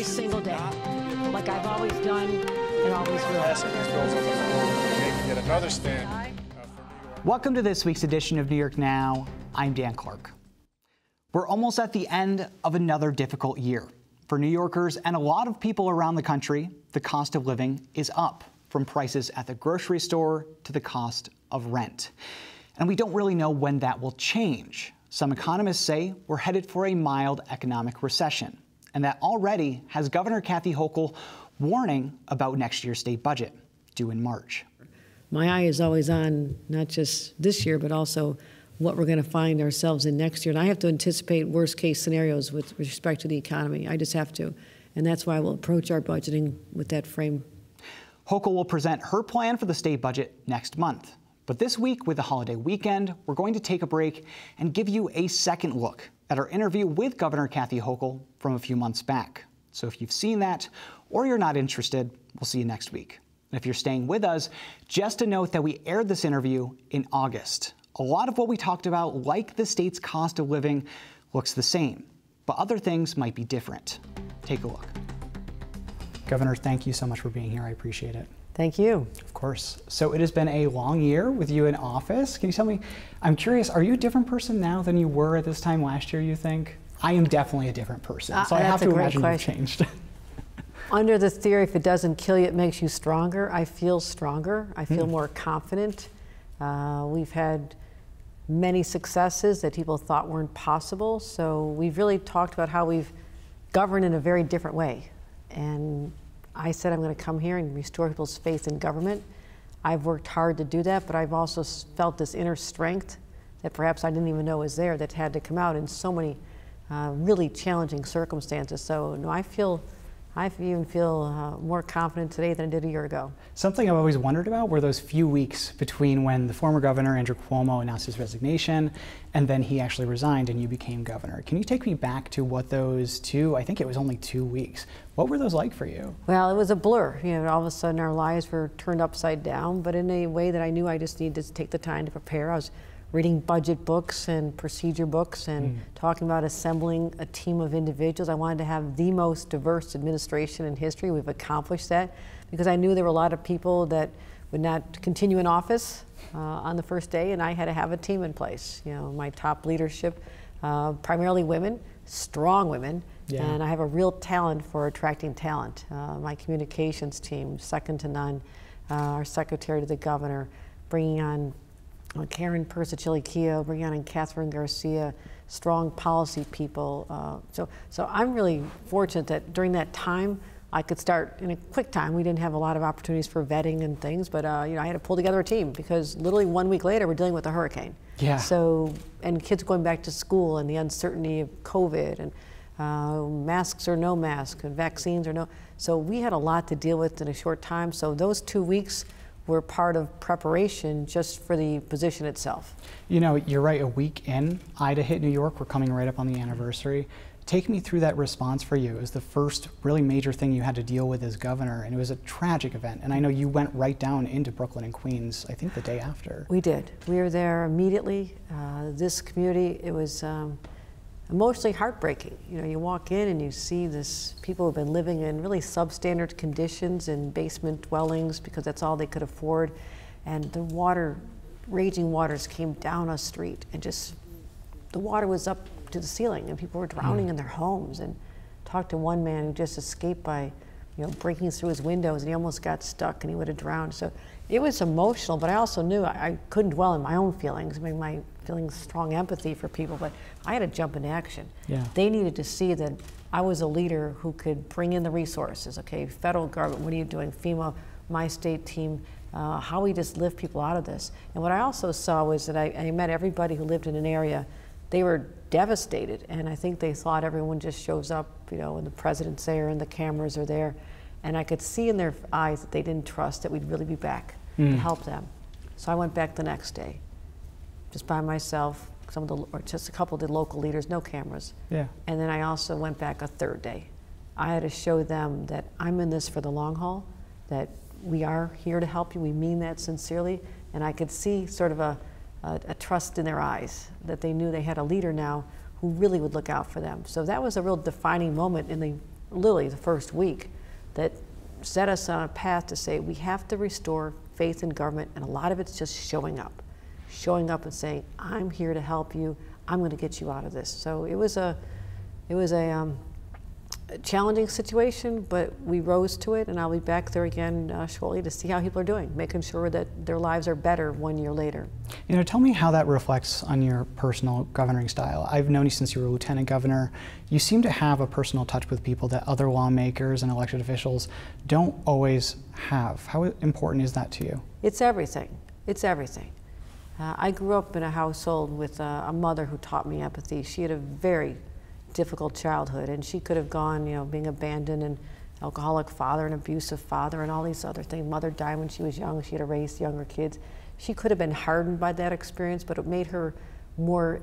every single day, like I've always done and always will. Passing these bills over the floor, making yet another stand for New York. Welcome to this week's edition of New York Now. I'm Dan Clark. We're almost at the end of another difficult year. For New Yorkers and a lot of people around the country, the cost of living is up, from prices at the grocery store to the cost of rent. And we don't really know when that will change. Some economists say we're headed for a mild economic recession, and that already has Governor Kathy Hochul warning about next year's state budget, due in March. My eye is always on not just this year, but also what we're going to find ourselves in next year. And I have to anticipate worst-case scenarios with respect to the economy. I just have to. And that's why we'll approach our budgeting with that frame. Hochul will present her plan for the state budget next month. But this week, with the holiday weekend, we're going to take a break and give you a second look at our interview with Governor Kathy Hochul from a few months back. So if you've seen that or you're not interested, we'll see you next week. And if you're staying with us, just a note that we aired this interview in August. A lot of what we talked about, like the state's cost of living, looks the same, but other things might be different. Take a look. Governor, thank you so much for being here. I appreciate it. Thank you. Of course. So it has been a long year with you in office. Can you tell me, I'm curious, are you a different person now than you were at this time last year, you think? I am definitely a different person, so I have to imagine you've changed. Under the theory, if it doesn't kill you, it makes you stronger. I feel stronger. I feel more confident. We've had many successes that people thought weren't possible. So we've really talked about how we've governed in a very different way. And I said I'm going to come here and restore people's faith in government. I've worked hard to do that, but I've also felt this inner strength that perhaps I didn't even know was there that had to come out in so many really challenging circumstances. So no, I even feel more confident today than I did a year ago. Something I've always wondered about were those few weeks between when the former governor, Andrew Cuomo, announced his resignation and then he actually resigned and you became governor. Can you take me back to what those I think it was only 2 weeks. What were those like for you? Well, it was a blur. You know, all of a sudden our lives were turned upside down, but in a way that I knew I just needed to take the time to prepare. I was reading budget books and procedure books and talking about assembling a team of individuals. I wanted to have the most diverse administration in history. We've accomplished that because I knew there were a lot of people that would not continue in office on the first day, and I had to have a team in place. You know, my top leadership, primarily women, strong women, and I have a real talent for attracting talent. My communications team, second to none, our secretary to the governor, bringing on Karen Persicilli-Keough, bringing on Catherine Garcia, strong policy people. So I'm really fortunate that during that time, I could start in a quick time. We didn't have a lot of opportunities for vetting and things, but you know, I had to pull together a team because literally 1 week later, we're dealing with a hurricane. Yeah. So, and kids going back to school and the uncertainty of COVID and masks or no mask and vaccines or no. So we had a lot to deal with in a short time. So those 2 weeks were part of preparation just for the position itself. You know, you're right, a week in, Ida hit New York. We're coming right up on the anniversary. Take me through that response for you. It was the first really major thing you had to deal with as governor, and it was a tragic event. And I know you went right down into Brooklyn and Queens, I think the day after. We did. We were there immediately. This community, it was emotionally heartbreaking. You know, you walk in and you see this people who've been living in really substandard conditions in basement dwellings because that's all they could afford. And the water, raging waters came down a street and just, the water was up to the ceiling and people were drowning in their homes. And talked to one man who just escaped by, you know, breaking through his windows and he almost got stuck and he would have drowned. So it was emotional, but I also knew I couldn't dwell in my own feelings. I mean, my feeling strong empathy for people, but I had to jump into action. Yeah. They needed to see that I was a leader who could bring in the resources. Okay, federal government, what are you doing? FEMA, my state team, how we just lift people out of this. And what I also saw was that I met everybody who lived in an area. They were devastated, and I think they thought everyone just shows up, you know, and the president's there and the cameras are there. And I could see in their eyes that they didn't trust that we'd really be back to help them. So I went back the next day, just by myself, or just a couple of the local leaders, no cameras. Yeah. And then I also went back a third day. I had to show them that I'm in this for the long haul, that we are here to help you, we mean that sincerely, and I could see sort of a trust in their eyes, that they knew they had a leader now who really would look out for them. So that was a real defining moment in the literally the first week, that set us on a path to say we have to restore faith in government, and a lot of it's just showing up and saying, I'm here to help you, I'm going to get you out of this. So it was a challenging situation, but we rose to it, and I'll be back there again shortly to see how people are doing, making sure that their lives are better 1 year later. You know, tell me how that reflects on your personal governing style. I've known you since you were lieutenant governor. You seem to have a personal touch with people that other lawmakers and elected officials don't always have. How important is that to you? It's everything. It's everything. I grew up in a household with a mother who taught me empathy. She had a very difficult childhood, and she could have gone, you know, being abandoned, and alcoholic father, an abusive father, and all these other things. Mother died when she was young. She had to raise younger kids. She could have been hardened by that experience, but it made her more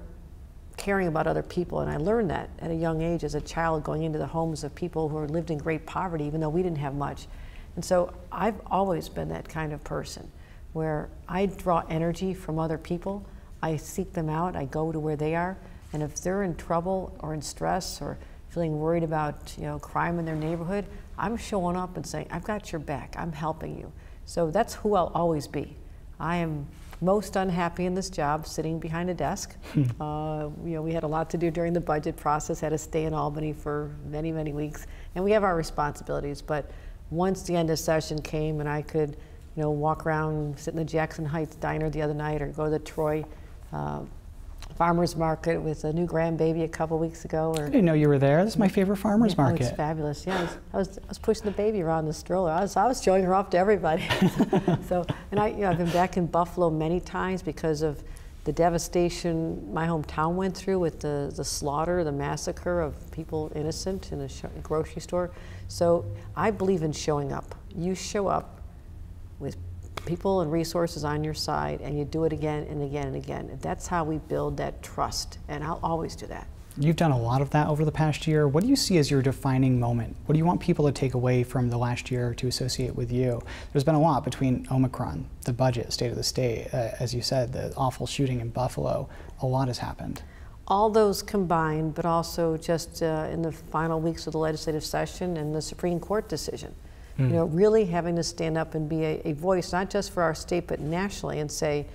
caring about other people. And I learned that at a young age as a child, going into the homes of people who lived in great poverty, even though we didn't have much. And so I've always been that kind of person where I draw energy from other people. I seek them out. I go to where they are. And if they're in trouble or in stress or feeling worried about, you know, crime in their neighborhood, I'm showing up and saying, I've got your back, I'm helping you. So that's who I'll always be. I am most unhappy in this job, sitting behind a desk. You know, we had a lot to do during the budget process, had to stay in Albany for many, many weeks, and we have our responsibilities. But once the end of session came and I could, you know, walk around, sit in the Jackson Heights diner the other night, or go to the Troy farmer's market with a new grandbaby a couple weeks ago. Or, I didn't know you were there. This is my favorite farmer's market. It's fabulous. Yeah, I was pushing the baby around the stroller. I was showing her off to everybody. So, and I've been back in Buffalo many times because of the devastation my hometown went through with the slaughter, the massacre of people innocent in a grocery store. So I believe in showing up. You show up with people and resources on your side, and you do it again and again and again. And that's how we build that trust, and I'll always do that. You've done a lot of that over the past year. What do you see as your defining moment? What do you want people to take away from the last year to associate with you? There's been a lot between Omicron, the budget, state of the state, as you said, the awful shooting in Buffalo. A lot has happened. All those combined, but also just in the final weeks of the legislative session and the Supreme Court decision. You know, really having to stand up and be a voice, not just for our state, but nationally, and say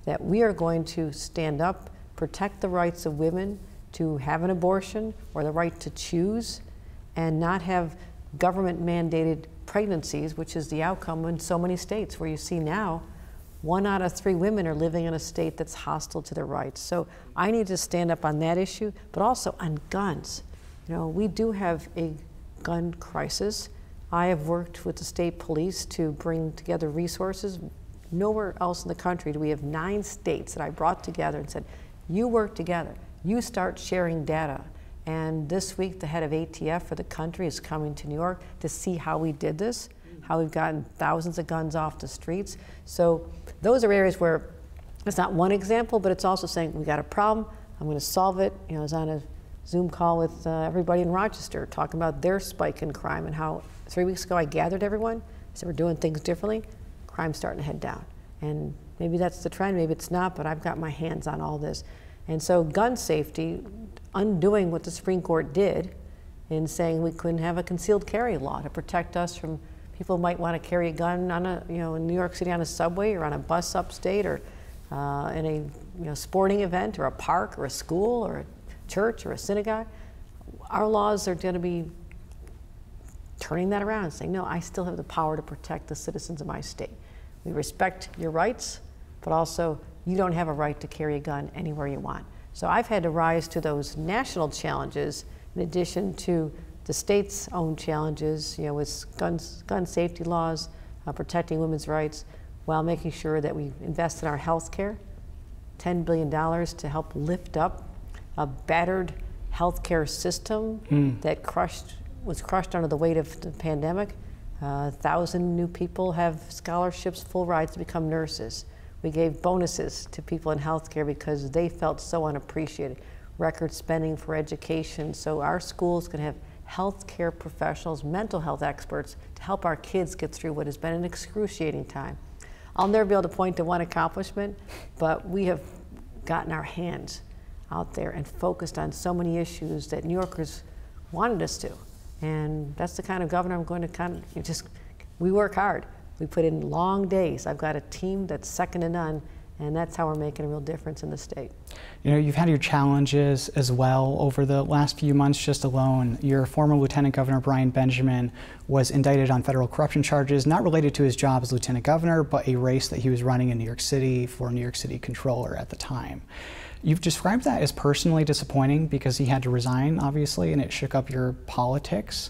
that we are going to stand up, protect the rights of women to have an abortion or the right to choose, and not have government mandated pregnancies, which is the outcome in so many states where you see now 1 out of 3 women are living in a state that's hostile to their rights. So I need to stand up on that issue, but also on guns. You know, we do have a gun crisis. I have worked with the state police to bring together resources. Nowhere else in the country do we have 9 states that I brought together and said, you work together, you start sharing data. And this week, the head of ATF for the country is coming to New York to see how we did this, how we've gotten thousands of guns off the streets. So those are areas where it's not one example, but it's also saying, we got a problem, I'm gonna solve it. You know, I was on a Zoom call with everybody in Rochester talking about their spike in crime and how 3 weeks ago I gathered everyone, I said we're doing things differently, crime's starting to head down. And maybe that's the trend, maybe it's not, but I've got my hands on all this. And so gun safety, undoing what the Supreme Court did in saying we couldn't have a concealed carry law to protect us from people who might want to carry a gun on a, you know, in New York City on a subway or on a bus upstate or in a, you know, sporting event or a park or a school or a church or a synagogue. Our laws are going to be turning that around and saying, no, I still have the power to protect the citizens of my state. We respect your rights, but also you don't have a right to carry a gun anywhere you want. So I've had to rise to those national challenges in addition to the state's own challenges, you know, with gun safety laws, protecting women's rights, while making sure that we invest in our health care, $10 billion to help lift up a battered healthcare system that was crushed under the weight of the pandemic. 1,000 new people have scholarships, full rides to become nurses. We gave bonuses to people in healthcare because they felt so unappreciated. Record spending for education, so our schools can have healthcare professionals, mental health experts to help our kids get through what has been an excruciating time. I'll never be able to point to one accomplishment, but we have gotten our hands out there and focused on so many issues that New Yorkers wanted us to. And that's the kind of governor I'm going to we work hard. We put in long days. I've got a team that's second to none, and that's how we're making a real difference in the state. You know, you've had your challenges as well over the last few months just alone. Your former Lieutenant Governor Brian Benjamin was indicted on federal corruption charges not related to his job as Lieutenant Governor, but a race that he was running in New York City for New York City Controller at the time. You've described that as personally disappointing because he had to resign, obviously, and it shook up your politics.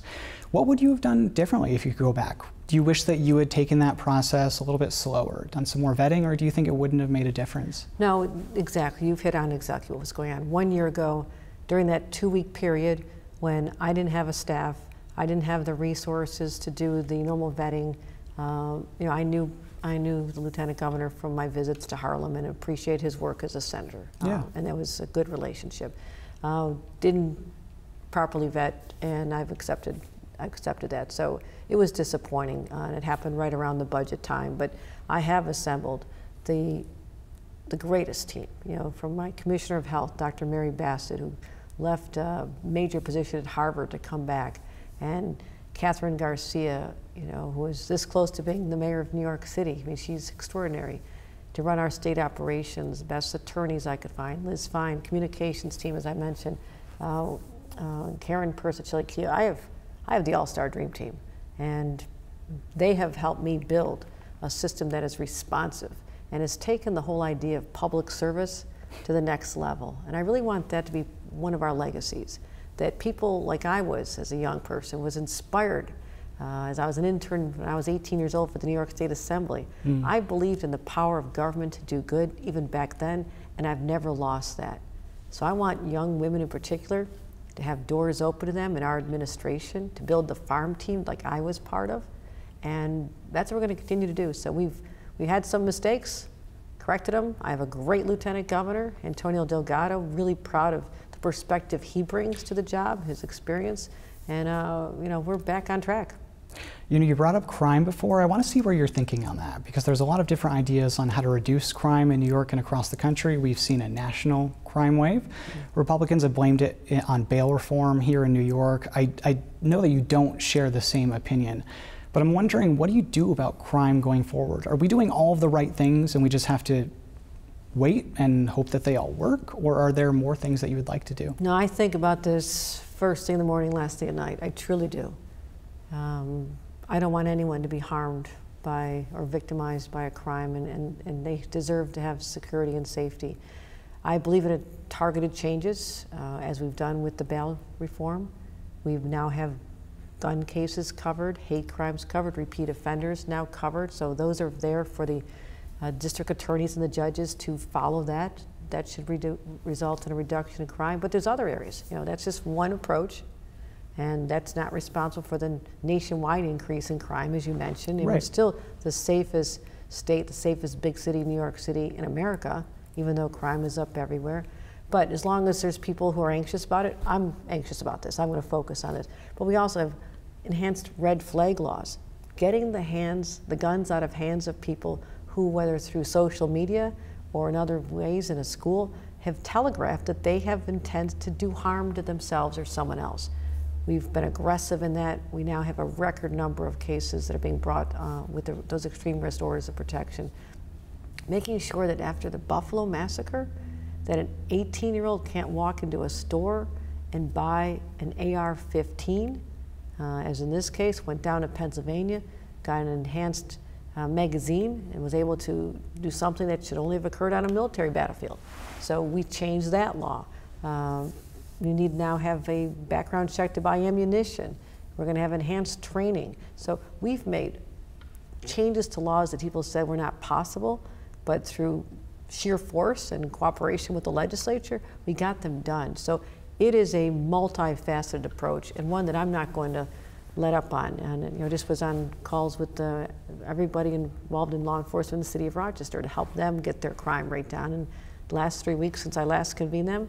What would you have done differently if you could go back? Do you wish that you had taken that process a little bit slower, done some more vetting, or do you think it wouldn't have made a difference? No, exactly. You've hit on exactly what was going on. 1 year ago, during that 2-week period when I didn't have a staff, I didn't have the resources to do the normal vetting. You know, I knew the Lieutenant Governor from my visits to Harlem and appreciate his work as a senator. Yeah. And that was a good relationship. Didn't properly vet, and I accepted that. So it was disappointing, and it happened right around the budget time. But I have assembled the greatest team. You know, from my Commissioner of Health, Dr. Mary Bassett, who left a major position at Harvard to come back, and Catherine Garcia, you know, who is this close to being the mayor of New York City. I mean, she's extraordinary to run our state operations. Best attorneys I could find. Liz Fine, communications team, as I mentioned. Karen Persichelli. I have the all-star dream team, and they have helped me build a system that is responsive and has taken the whole idea of public service to the next level. And I really want that to be one of our legacies, that people like I was as a young person was inspired. As I was an intern when I was 18 years old for the New York State Assembly. I believed in the power of government to do good even back then, and I've never lost that. So I want young women in particular to have doors open to them in our administration, to build the farm team like I was part of, and that's what we're going to continue to do. So we had some mistakes, corrected them. I have a great Lieutenant Governor, Antonio Delgado, really proud of the perspective he brings to the job, his experience, and you know, we're back on track. You know, you brought up crime before. I want to see where you're thinking on that, because there's a lot of different ideas on how to reduce crime in New York and across the country. We've seen a national crime wave. Republicans have blamed it on bail reform here in New York. I know that you don't share the same opinion, but I'm wondering, what do you do about crime going forward? Are we doing all of the right things and we just have to wait and hope that they all work, or are there more things that you would like to do? No, I think about this first thing in the morning, last thing at night. I truly do. I don't want anyone to be harmed by or victimized by a crime, and they deserve to have security and safety. I believe in targeted changes, as we've done with the bail reform. We now have gun cases covered, hate crimes covered, repeat offenders now covered, so those are there for the district attorneys and the judges to follow that. That should result in a reduction in crime, but there's other areas. You know, that's just one approach. And that's not responsible for the nationwide increase in crime, as you mentioned. And we're still the safest state, the safest big city, New York City, in America, even though crime is up everywhere. But as long as there's people who are anxious about it, I'm anxious about this. I'm going to focus on it. But we also have enhanced red flag laws, getting the guns out of hands of people who, whether through social media or in other ways in a school, have telegraphed that they have intent to do harm to themselves or someone else. We've been aggressive in that. We now have a record number of cases that are being brought with those extreme risk orders of protection. Making sure that after the Buffalo massacre, that an 18-year-old can't walk into a store and buy an AR-15, as in this case, went down to Pennsylvania, got an enhanced magazine, and was able to do something that should only have occurred on a military battlefield. So we changed that law. You need now have a background check to buy ammunition. We're going to have enhanced training. So we've made changes to laws that people said were not possible, but through sheer force and cooperation with the legislature, we got them done. So it is a multifaceted approach, and one that I'm not going to let up on. And you know, just was on calls with everybody involved in law enforcement in the city of Rochester to help them get their crime rate down. And the last 3 weeks since I last convened them,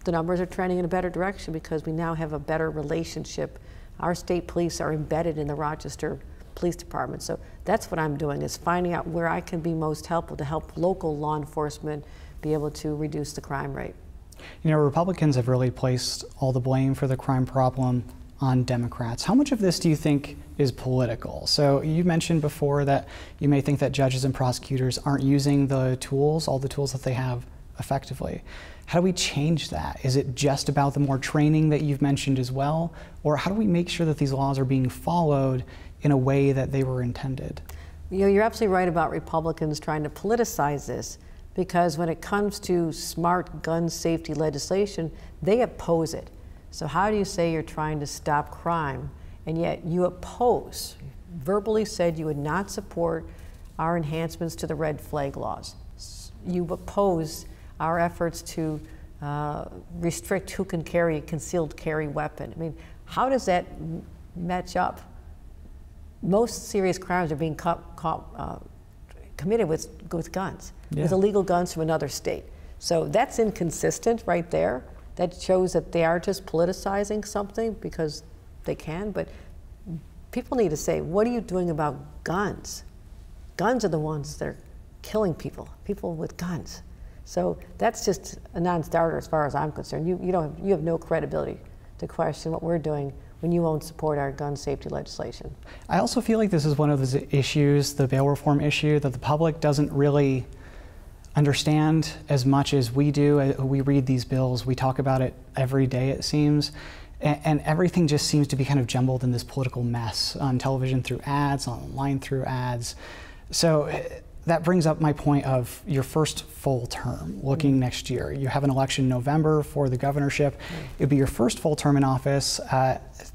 the numbers are trending in a better direction because we now have a better relationship. Our state police are embedded in the Rochester Police Department. So that's what I'm doing, is finding out where I can be most helpful to help local law enforcement be able to reduce the crime rate. You know, Republicans have really placed all the blame for the crime problem on Democrats. How much of this do you think is political? So you mentioned before that you may think that judges and prosecutors aren't using the tools, all the tools that they have, effectively. How do we change that? Is it just about the more training that you've mentioned as well? Or how do we make sure that these laws are being followed in a way that they were intended? You know, you're absolutely right about Republicans trying to politicize this, because when it comes to smart gun safety legislation, they oppose it. So how do you say you're trying to stop crime, and yet you oppose, verbally said you would not support our enhancements to the red flag laws? You oppose our efforts to restrict who can carry a concealed carry weapon. I mean, how does that match up? Most serious crimes are being committed with guns, with illegal guns from another state. So that's inconsistent right there. That shows that they are just politicizing something because they can, but people need to say, what are you doing about guns? Guns are the ones that are killing people with guns. So that's just a non-starter as far as I'm concerned. You have no credibility to question what we're doing when you won't support our gun safety legislation. I also feel like this is one of those issues, the bail reform issue, that the public doesn't really understand as much as we do. We read these bills, we talk about it every day, it seems, and everything just seems to be kind of jumbled in this political mess on television through ads, online through ads. So that brings up my point of your first full term, looking next year. You have an election in November for the governorship. It'd be your first full term in office.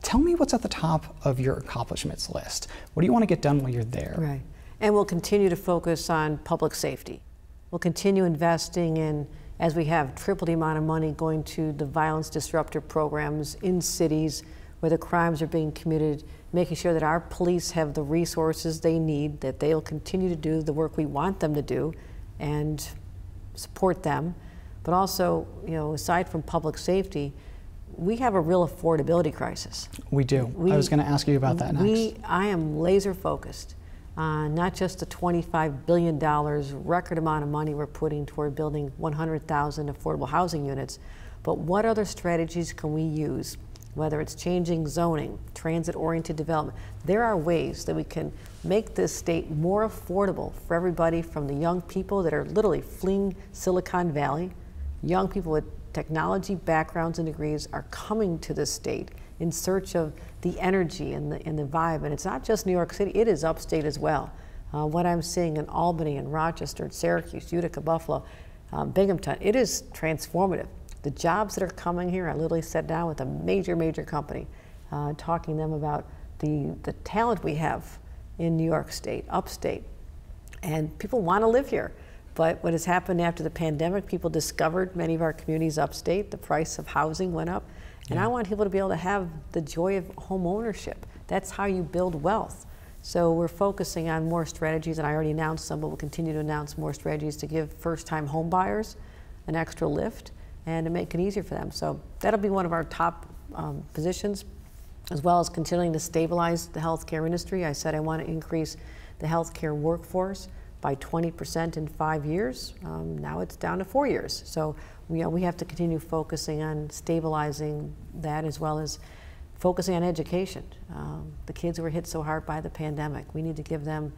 Tell me what's at the top of your accomplishments list. What do you want to get done while you're there? Right. And we'll continue to focus on public safety. We'll continue investing in, as we have, triple the amount of money going to the violence disruptor programs in cities where the crimes are being committed, making sure that our police have the resources they need, that they'll continue to do the work we want them to do and support them. But also, you know, aside from public safety, we have a real affordability crisis. We do. I was going to ask you about that next. I am laser focused on not just the $25 billion record amount of money we're putting toward building 100,000 affordable housing units, but what other strategies can we use? Whether it's changing zoning, transit-oriented development, there are ways that we can make this state more affordable for everybody, from the young people that are literally fleeing Silicon Valley. Young people with technology backgrounds and degrees are coming to this state in search of the energy and the vibe. And it's not just New York City, it is upstate as well. What I'm seeing in Albany and Rochester, Syracuse, Utica, Buffalo, Binghamton, it is transformative. The jobs that are coming here, I literally sat down with a major company, talking to them about the talent we have in New York State, upstate. And people want to live here. But what has happened after the pandemic, people discovered many of our communities upstate, the price of housing went up. And I want people to be able to have the joy of home ownership. That's how you build wealth. So we're focusing on more strategies, and I already announced some, but we'll continue to announce more strategies to give first-time home buyers an extra lift and to make it easier for them. So that'll be one of our top positions, as well as continuing to stabilize the healthcare industry. I said I want to increase the healthcare workforce by 20% in 5 years. Now it's down to 4 years. So we have to continue focusing on stabilizing that, as well as focusing on education. The kids who were hit so hard by the pandemic, we need to give them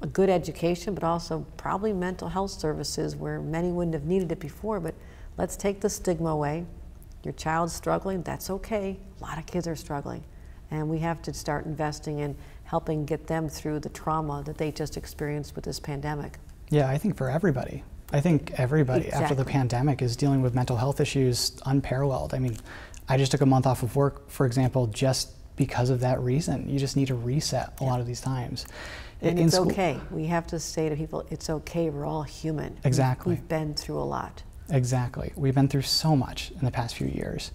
a good education, but also probably mental health services where many wouldn't have needed it before. But let's take the stigma away. Your child's struggling, that's okay. A lot of kids are struggling. And we have to start investing in helping get them through the trauma that they just experienced with this pandemic. Yeah, I think for everybody. I think everybody after the pandemic is dealing with mental health issues unparalleled. I mean, I just took a month off of work, for example, just because of that reason. You just need to reset a lot of these times. And it's okay. We have to say to people, it's okay, we're all human. Exactly. We've been through a lot. Exactly. We've been through so much in the past few years.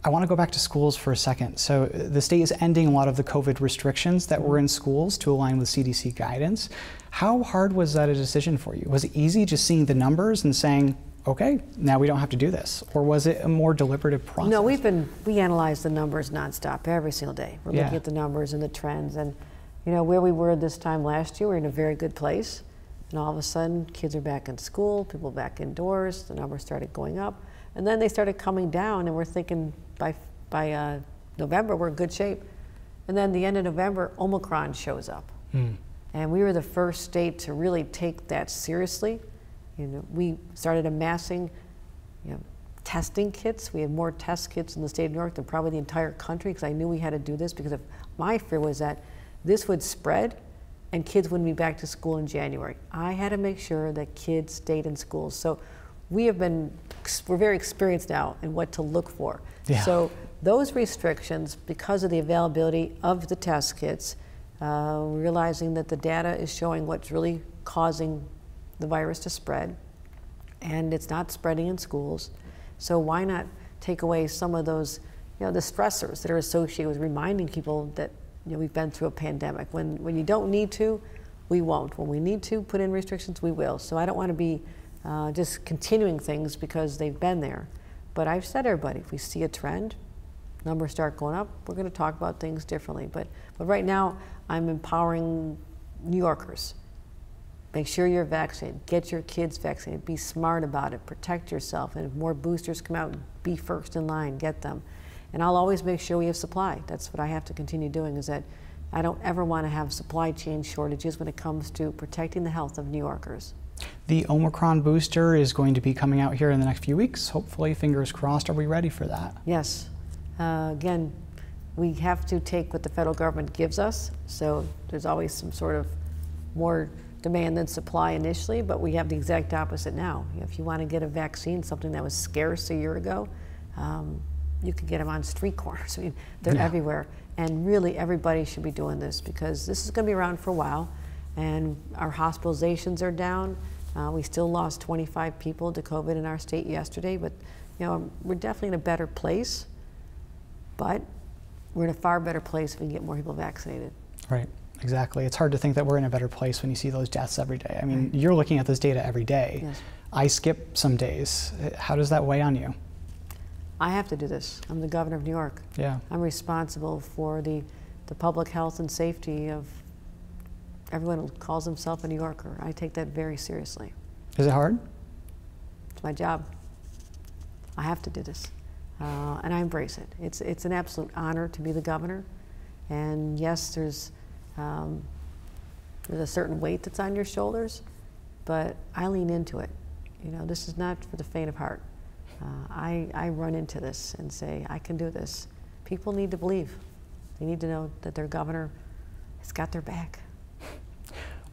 I want to go back to schools for a second. So the state is ending a lot of the COVID restrictions that were in schools to align with CDC guidance. How hard was that a decision for you? Was it easy just seeing the numbers and saying, okay, now we don't have to do this? Or was it a more deliberative process? No, we analyze the numbers nonstop every single day. We're looking at the numbers and the trends, and you know, where we were this time last year, we're in a very good place. And all of a sudden, kids are back in school, people back indoors, the numbers started going up, and then they started coming down, and we're thinking by by November, we're in good shape. And then the end of November, Omicron shows up. And we were the first state to really take that seriously. You know, we started amassing, testing kits. We had more test kits in the state of New York than probably the entire country, because I knew we had to do this, because my fear was that this would spread and kids wouldn't be back to school in January. I had to make sure that kids stayed in school. So we're very experienced now in what to look for. Yeah. So those restrictions, because of the availability of the test kits, realizing that the data is showing what's really causing the virus to spread, and it's not spreading in schools. So why not take away some of those, the stressors that are associated with reminding people that we've been through a pandemic. When you don't need to, we won't. When we need to put in restrictions, we will. So I don't want to be just continuing things because they've been there. But I've said to everybody, if we see a trend, numbers start going up, we're going to talk about things differently. But right now, I'm empowering New Yorkers. Make sure you're vaccinated. Get your kids vaccinated. Be smart about it. Protect yourself. And if more boosters come out, be first in line. Get them. And I'll always make sure we have supply. That's what I have to continue doing, is that I don't ever want to have supply chain shortages when it comes to protecting the health of New Yorkers. The Omicron booster is going to be coming out here in the next few weeks. Hopefully, fingers crossed. Are we ready for that? Yes. Again, we have to take what the federal government gives us. So there's always some sort of more demand than supply initially, but we have the exact opposite now. If you want to get a vaccine, something that was scarce a year ago, you can get them on street corners. I mean, they're everywhere. And really, everybody should be doing this, because this is going to be around for a while. And our hospitalizations are down. We still lost 25 people to COVID in our state yesterday, but we're definitely in a better place. But we're in a far better place if we can get more people vaccinated. Right, exactly. It's hard to think that we're in a better place when you see those deaths every day. I mean, you're looking at this data every day. Yes. I skip some days. How does that weigh on you? I have to do this. I'm the governor of New York. Yeah. I'm responsible for the public health and safety of everyone who calls himself a New Yorker. I take that very seriously. Is it hard? It's my job. I have to do this. And I embrace it. It's an absolute honor to be the governor. And yes, there's a certain weight that's on your shoulders, but I lean into it. This is not for the faint of heart. I run into this and say, I can do this. People need to believe. They need to know that their governor has got their back.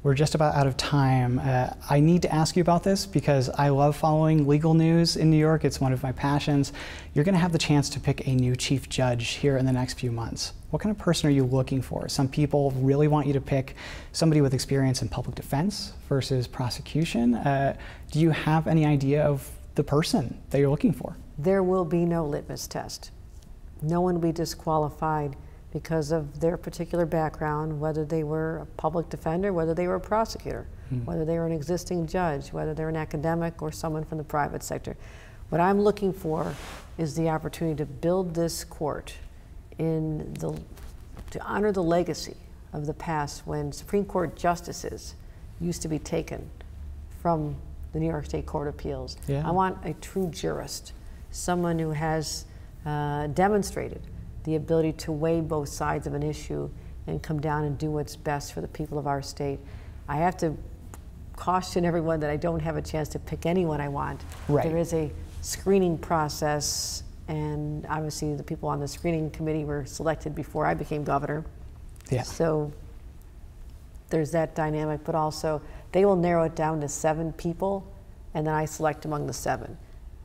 We're just about out of time. I need to ask you about this because I love following legal news in New York. It's one of my passions. You're going to have the chance to pick a new chief judge here in the next few months. What kind of person are you looking for? Some people really want you to pick somebody with experience in public defense versus prosecution. Do you have any idea of the person that you're looking for? There will be no litmus test. No one will be disqualified because of their particular background, whether they were a public defender, whether they were a prosecutor, whether they were an existing judge, whether they're an academic or someone from the private sector. What I'm looking for is the opportunity to build this court to honor the legacy of the past, when Supreme Court justices used to be taken from the New York State Court of Appeals. Yeah. I want a true jurist, someone who has demonstrated the ability to weigh both sides of an issue and come down and do what's best for the people of our state. I have to caution everyone that I don't have a chance to pick anyone I want. Right. There is a screening process, and obviously the people on the screening committee were selected before I became governor. Yeah. So there's that dynamic, but also they will narrow it down to 7 people, and then I select among the 7.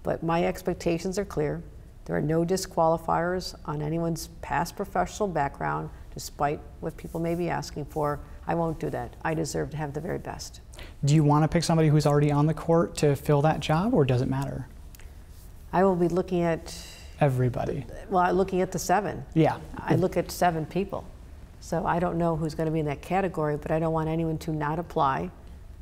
But my expectations are clear. There are no disqualifiers on anyone's past professional background, despite what people may be asking for. I won't do that. I deserve to have the very best. Do you want to pick somebody who's already on the court to fill that job, or does it matter? I will be looking at everybody. Well, looking at the 7. Yeah. I look at 7 people. So I don't know who's going to be in that category, but I don't want anyone to not apply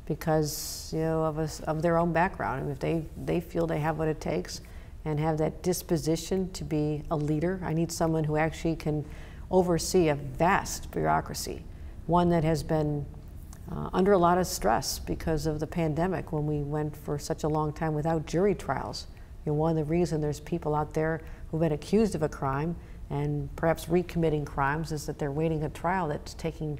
because of their own background. And if they feel they have what it takes and have that disposition to be a leader, I need someone who actually can oversee a vast bureaucracy, one that has been under a lot of stress because of the pandemic, when we went for such a long time without jury trials. one of the reasons there's people out there who've been accused of a crime and perhaps recommitting crimes is that they're waiting a trial that's taking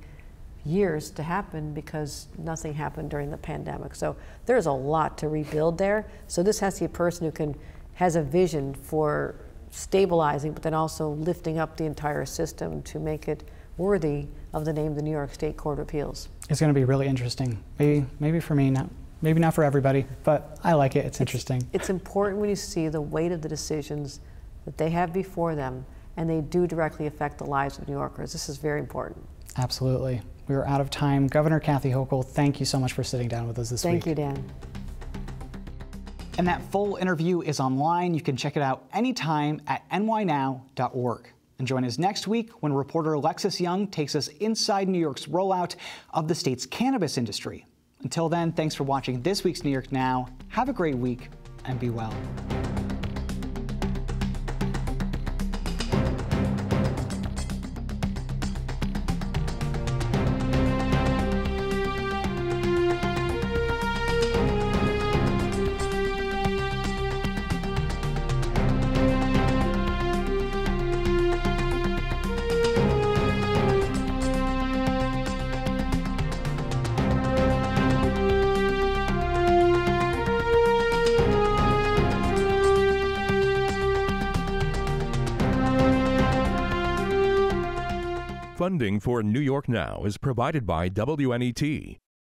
years to happen because nothing happened during the pandemic. So there's a lot to rebuild there. So this has to be a person who has a vision for stabilizing, but then also lifting up the entire system to make it worthy of the name of the New York State Court of Appeals. It's going to be really interesting. Maybe for me, maybe not for everybody, but I like it. It's interesting. It's important when you see the weight of the decisions that they have before them, and they do directly affect the lives of New Yorkers. This is very important. Absolutely. We are out of time. Governor Kathy Hochul, thank you so much for sitting down with us this week. Thank you, Dan. And that full interview is online. You can check it out anytime at nynow.org. And join us next week when reporter Alexis Young takes us inside New York's rollout of the state's cannabis industry. Until then, thanks for watching this week's New York Now. Have a great week and be well. Funding for New York Now is provided by WMHT,